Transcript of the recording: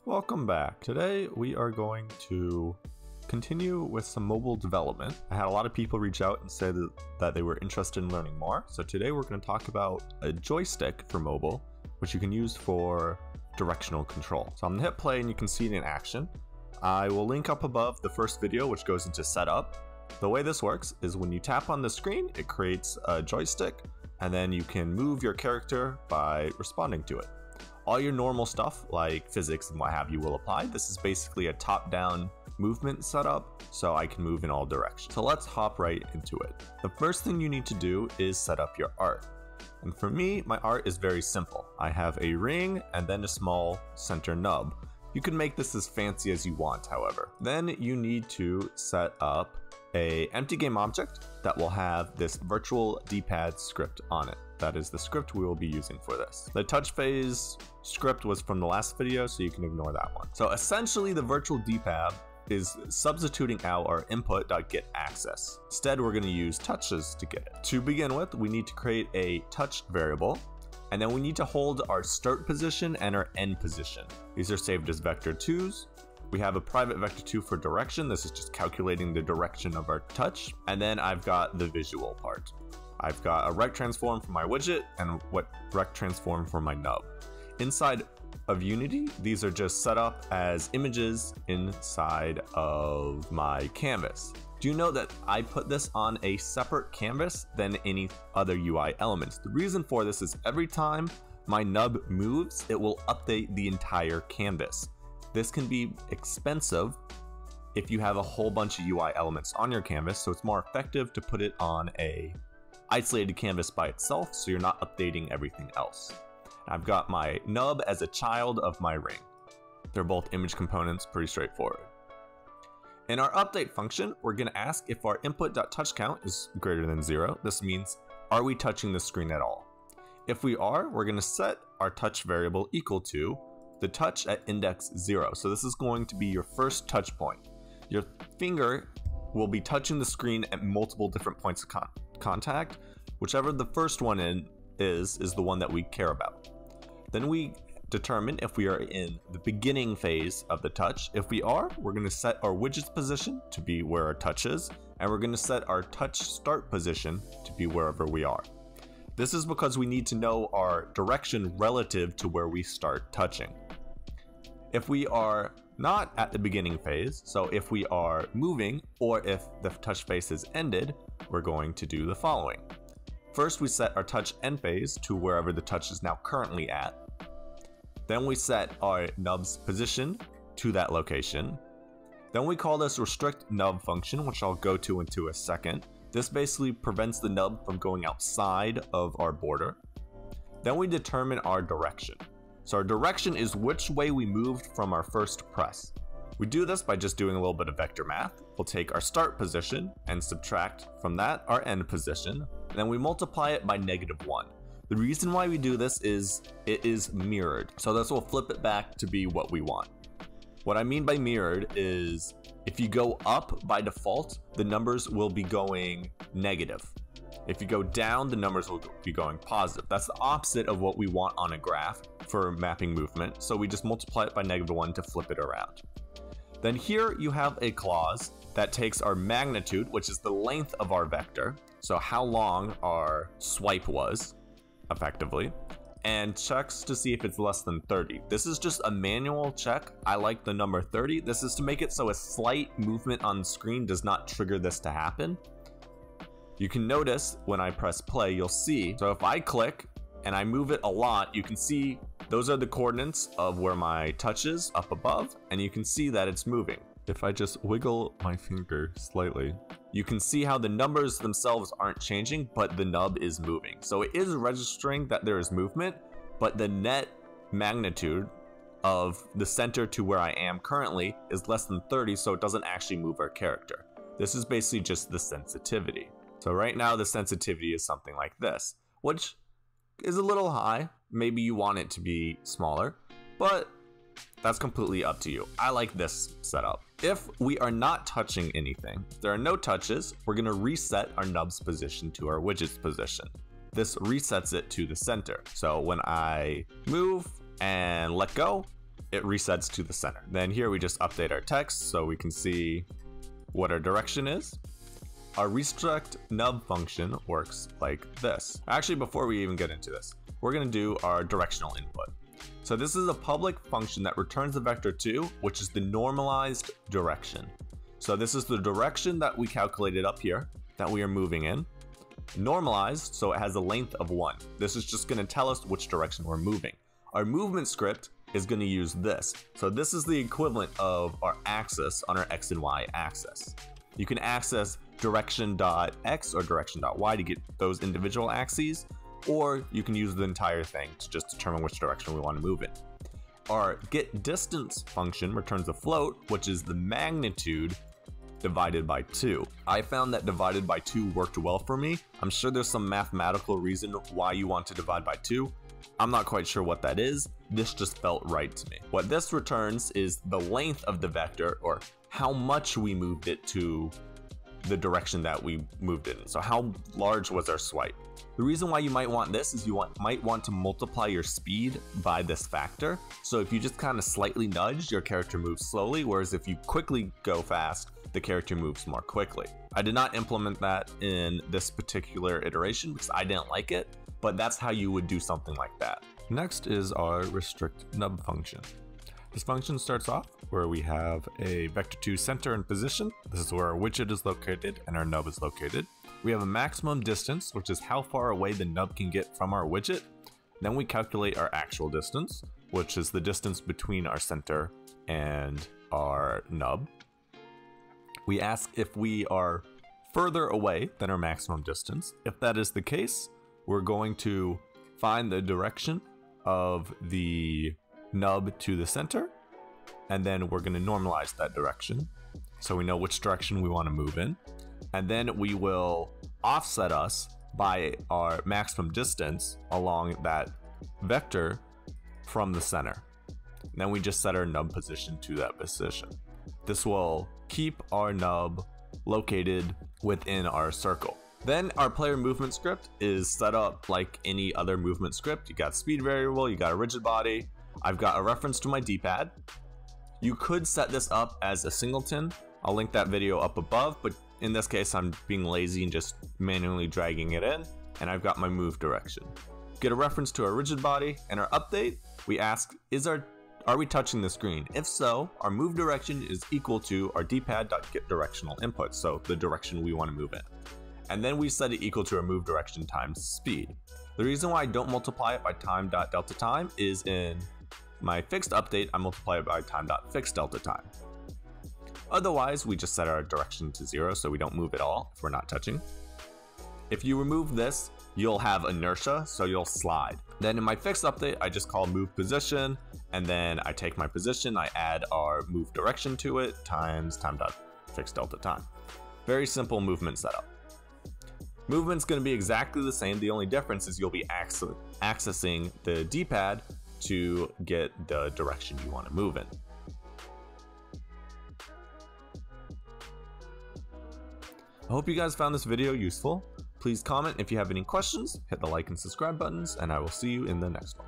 Welcome back. Today we are going to continue with some mobile development. I had a lot of people reach out and say that they were interested in learning more. So today we're going to talk about a joystick for mobile, which you can use for directional control. So I'm going to hit play and you can see it in action. I will link up above the first video, which goes into setup. The way this works is when you tap on the screen, it creates a joystick, and then you can move your character by responding to it. All your normal stuff like physics and what have you will apply. This is basically a top-down movement setup, so I can move in all directions. So let's hop right into it. The first thing you need to do is set up your art. And for me, my art is very simple. I have a ring and then a small center nub. You can make this as fancy as you want, however. Then you need to set up an empty game object that will have this virtual D-pad script on it. That is the script we will be using for this. The touch phase script was from the last video, so you can ignore that one. So essentially the virtual D-pad is substituting out our input.getAccess. Instead, we're going to use touches to get it. To begin with, we need to create a touch variable, and then we need to hold our start position and our end position. These are saved as vector2s. We have a private vector2 for direction. This is just calculating the direction of our touch. And then I've got the visual part. I've got a rect transform for my widget and rect transform for my nub. Inside of Unity, these are just set up as images inside of my canvas. Do you know that I put this on a separate canvas than any other UI elements? The reason for this is every time my nub moves, it will update the entire canvas. This can be expensive if you have a whole bunch of UI elements on your canvas, so it's more effective to put it on a isolated canvas by itself, so you're not updating everything else. I've got my nub as a child of my ring. They're both image components, pretty straightforward. In our update function, we're going to ask if our input.touchCount is greater than 0. This means, are we touching the screen at all? If we are, we're going to set our touch variable equal to the touch at index 0. So this is going to be your first touch point. Your finger will be touching the screen at multiple different points of contact. Whichever the first one is the one that we care about. Then we determine if we are in the beginning phase of the touch. If we are, we're going to set our widget's position to be where our touch is, and we're going to set our touch start position to be wherever we are. This is because we need to know our direction relative to where we start touching. If we are not at the beginning phase, so if we are moving or if the touch phase is ended, we're going to do the following. First, we set our touch end phase to wherever the touch is now currently at. Then we set our nub's position to that location. Then we call this restrict nub function, which I'll go to into a second. This basically prevents the nub from going outside of our border. Then we determine our direction. So our direction is which way we moved from our first press. We do this by just doing a little bit of vector math. We'll take our start position and subtract from that our end position. And then we multiply it by -1. The reason why we do this is it is mirrored. So this will flip it back to be what we want. What I mean by mirrored is if you go up by default, the numbers will be going negative. If you go down, the numbers will be going positive. That's the opposite of what we want on a graph for mapping movement. So we just multiply it by -1 to flip it around. Then here you have a clause that takes our magnitude, which is the length of our vector, so how long our swipe was, effectively, and checks to see if it's less than 30. This is just a manual check. I like the number 30. This is to make it so a slight movement on the screen does not trigger this to happen. You can notice when I press play, you'll see, so if I click and I move it a lot, you can see those are the coordinates of where my touch is up above, and you can see that it's moving. If I just wiggle my finger slightly, you can see how the numbers themselves aren't changing, but the nub is moving. So it is registering that there is movement, but the net magnitude of the center to where I am currently is less than 30, so it doesn't actually move our character. This is basically just the sensitivity. So right now the sensitivity is something like this, which is a little high. Maybe you want it to be smaller, but that's completely up to you. I like this setup. If we are not touching anything, if there are no touches, we're going to reset our nub's position to our widget's position. This resets it to the center. So when I move and let go, it resets to the center. Then here we just update our text so we can see what our direction is. Our restrict nub function works like this. Actually, before we even get into this, we're going to do our directional input. So this is a public function that returns a vector 2, which is the normalized direction. So this is the direction that we calculated up here that we are moving in. Normalized, so it has a length of 1. This is just going to tell us which direction we're moving. Our movement script is going to use this. So this is the equivalent of our axis on our X and Y axis. You can access direction.x or direction.y to get those individual axes, or you can use the entire thing to just determine which direction we want to move in. Our getDistance function returns a float, which is the magnitude divided by 2. I found that divided by 2 worked well for me. I'm sure there's some mathematical reason why you want to divide by 2. I'm not quite sure what that is. This just felt right to me. What this returns is the length of the vector, or how much we moved it to the direction that we moved it in. So how large was our swipe? The reason why you might want this is you might want to multiply your speed by this factor. So if you just kind of slightly nudge, your character moves slowly, whereas if you quickly go fast, the character moves more quickly. I did not implement that in this particular iteration because I didn't like it, but that's how you would do something like that. Next is our restrict nub function. This function starts off where we have a vector2 center and position. This is where our widget is located and our nub is located. We have a maximum distance, which is how far away the nub can get from our widget. Then we calculate our actual distance, which is the distance between our center and our nub. We ask if we are further away than our maximum distance. If that is the case, we're going to find the direction of the nub to the center, and then we're going to normalize that direction so we know which direction we want to move in, and then we will offset us by our maximum distance along that vector from the center. And then we just set our nub position to that position. This will keep our nub located within our circle. Then our player movement script is set up like any other movement script. You got speed variable, you got a rigid body. I've got a reference to my D-pad. You could set this up as a singleton. I'll link that video up above, but in this case I'm being lazy and just manually dragging it in, and I've got my move direction. Get a reference to our rigid body, and our update, we ask, are we touching the screen? If so, our move direction is equal to our dpad.getDirectionalInput, so the direction we want to move in. And then we set it equal to our move direction times speed. The reason why I don't multiply it by time.delta_time is in my fixed update, I multiply it by time.fixed_delta_time. Otherwise, we just set our direction to 0 so we don't move at all if we're not touching. If you remove this, you'll have inertia, so you'll slide. Then in my fixed update, I just call move position, and then I take my position, I add our move direction to it, times time.fixed_delta_time. Very simple movement setup. Movement's going to be exactly the same. The only difference is you'll be accessing the D-pad to get the direction you want to move in. I hope you guys found this video useful. Please comment if you have any questions, hit the like and subscribe buttons, and I will see you in the next one.